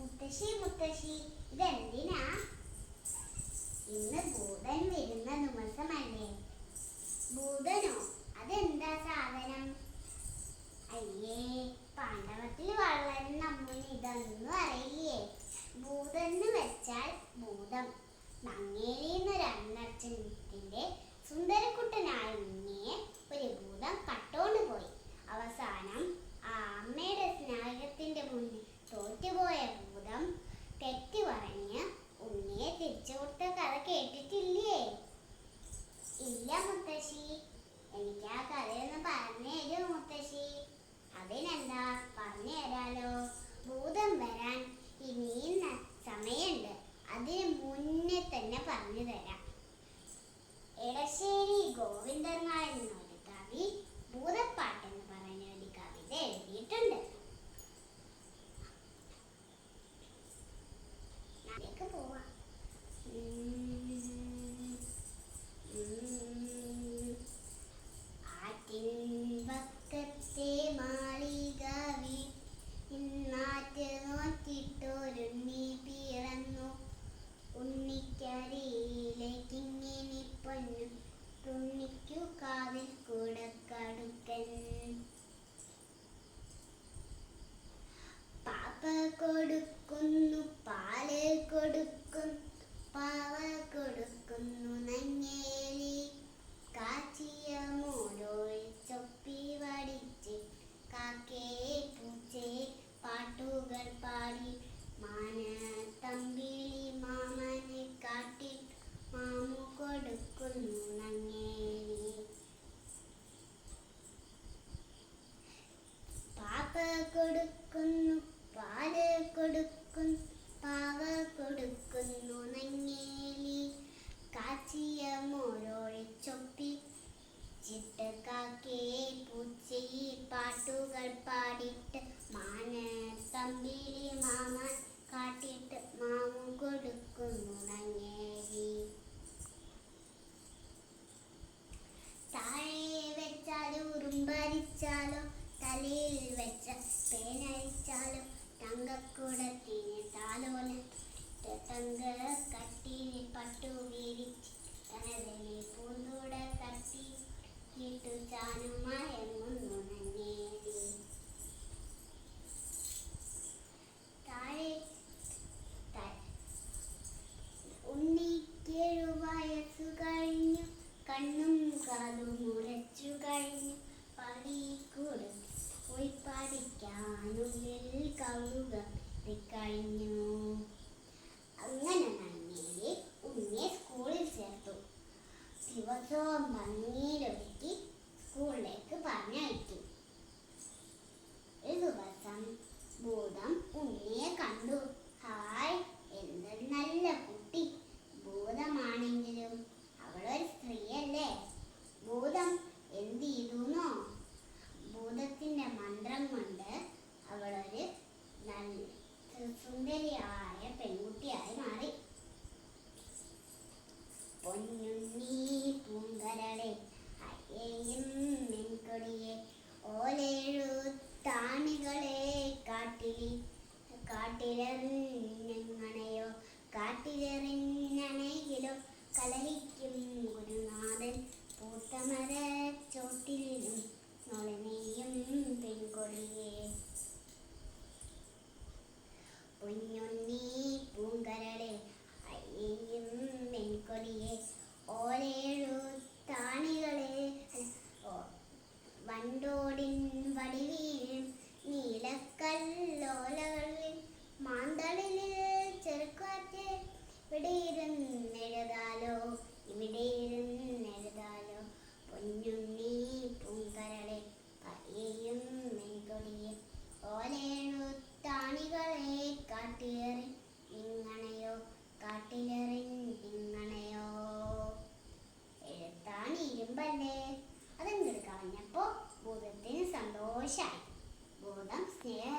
മുത്തശ്ശി മുത്തശ്ശി, ഇതെന്തിനാ? ഇന്ന് ഭൂതൻ വരുന്ന ദിവസമല്ലേ? ഭൂതനോ? അതെന്താ സാധനം? അയ്യേ, പാണ്ഡവത്തിൽ വളർന്ന അമ്മന് ഇതൊന്നും അറിയില്ലേ? ഭൂതന്ന് വെച്ചാൽ ഭൂതം. നങ്ങേലിന്നൊരു അണ്ണച്ചന്റെ സുന്ദരക്കുട്ടനായ ഉണ്ണിയെ ഒരു ഭൂതം കട്ടോണ്ട് പോയി. അവസാനം ആ അമ്മയുടെ സ്നേഹത്തിന്റെ മുന്നിൽ തോറ്റുപോയ ഭൂതം തെറ്റ് പറഞ്ഞ് ഉണ്ണിയെ തിരിച്ചു കൊടുത്ത കഥ കേട്ടിട്ടില്ലേ? ഇല്ല മുത്തശ്ശി, എനിക്ക് ആ കഥയൊന്ന് പറഞ്ഞു തരൂ മുത്തശ്ശി. അതിനെന്താ, പറഞ്ഞു തരാലോ. ഭൂതം വരാൻ ഇനിയും സമയമുണ്ട്. അതിന് മുന്നേ തന്നെ പറഞ്ഞു തരാം. എടശ്ശേരി ഗോവിന്ദനായർ എന്നൊരു കവി ഭൂതപ്പാട്ടെന്ന് പറഞ്ഞ ഒരു കവിത എഴുതിയിട്ടുണ്ട്. പോവാം. ആറ്റിൻവക്കത്തെ മാളികവിൽ ഇന്നാറ്റ് നോറ്റിട്ടൊരുണ്ണി പിറന്നു. ഉണ്ണിക്കരിയിലേക്കിങ്ങിനി പൊന്നു, തുണ്ണിക്കു കാതിൽ കൂടക്കടുക്കൻ. പാപ്പ കൊടുക്കുന്നു പാല് കൊടുക്കുന്നു, പാവ കൊടുക്കുന്നു നങ്ങേലി. കാച്ചിയ മോരൊഴിച്ചൊപ്പി വടിച്ച് കാക്കേ പൂച്ചേ പാട്ടുകൾ പാടി. മാനത്തമ്പിളി മാമനെ കാട്ടി മാമു കൊടുക്കുന്നു നങ്ങേലി. പാപ്പ കൊടുക്കുന്നു പാല് കൊടുക്കുന്നു, പാവ കൊടുക്കുന്നു നങ്ങേലി. കാച്ചിയ മോരൊഴിച്ചൊപ്പി ചിട്ട് കാക്കേ പൂച്ചേ പാട്ടുകൾ പാടിയിട്ട് മാനത്തമ്പിളി മാമൻ കാട്ടിട്ട് മാമു കൊടുക്കുന്നു നങ്ങേലി. താഴെ വെച്ചാലും ഉറുമ്പരിച്ചാലോ, തലയിൽ വെച്ച പേനരിച്ചാലോ, തങ്കക്കുടത്തിന് താലോല തങ്ക കട്ടിന് പട്ടു വിരിച്ച് തനതിനെ പൂന്തൂട കട്ടി ഇട്ടു ചാനും മയങ്ങുന്നു നങ്ങേലി. താഴെ ഉണ്ണിക്കേഴു വയസ്സു കഴിഞ്ഞു, കണ്ണും കാതും മുറച്ചു കഴിഞ്ഞു. പള്ളിക്കൂട് പോയി പഠിക്കാനുള്ളിൽ കൗതുക കഴിഞ്ഞു. അങ്ങനെ നങ്ങേലി ഉണ്ണിയെ സ്കൂളിൽ ചേർത്തു. ദിവസവും ഭംഗിയിലൊരുക്കി സ്കൂളിലേക്ക് പറഞ്ഞയച്ചു. ഒരു ദിവസം ഭൂതം ഉണ്ണിയെ കണ്ടു. ഹായ്, എന്തൊരു നല്ല കുട്ടി. ഭൂതമാണെങ്കിലും അവളൊരു സ്ത്രീയല്ലേ? ഭൂതം എന്ത് ചെയ്തുന്നോ? ഭൂതത്തിന്റെ മന്ത്രം കൊണ്ട് അവളൊരു നല്ല സുന്ദരിയായ പെൺകുട്ടിയായി മാറി. പൊന്നുണ്ണി പൂങ്കരളെ അയ്യയും മെൻകൊടിയെ ഓലേഴു താണികളെ കാട്ടിലെറിഞ്ഞെങ്ങനെയോ കാട്ടിലെറിഞ്ഞണെങ്കിലോ കലഹിക്കും ഗുരുനാഥൻ പൂത്തമര ചോട്ടിലും നൊളനെയും പെൺകൊടിയെ. പൊന്നുണ്ണി പൂങ്കരളെ അയ്യയും മെൻകൊടിയെ ഓലേഴു താണികളെ വണ്ടോടിൻ വടിവീഴും നീലക്കല്ലോലകളിൽ മാന്തളിൽ ചെറുക്കാറ്റ്. ഇവിടെയിരുന്നെഴുതാലോ ഇവിടെയിരുന്നെഴുതാലോ, പൊന്നുണ്ണി പൂങ്കരളെ അയ്യയും മെൻകൊടിയെ ഓലേഴു താണികളെ കാട്ടിലെറി നിങ്ങണയോ കാട്ടിലെറിഞ്ഞിങ്ങണയോ. എഴുത്താൻ ഇരുമ്പല്ലേ? അതങ്ങോട്ട് കളഞ്ഞപ്പോ ഭൂതത്തിന് സന്തോഷായി. ഭൂതം സ്നേഹ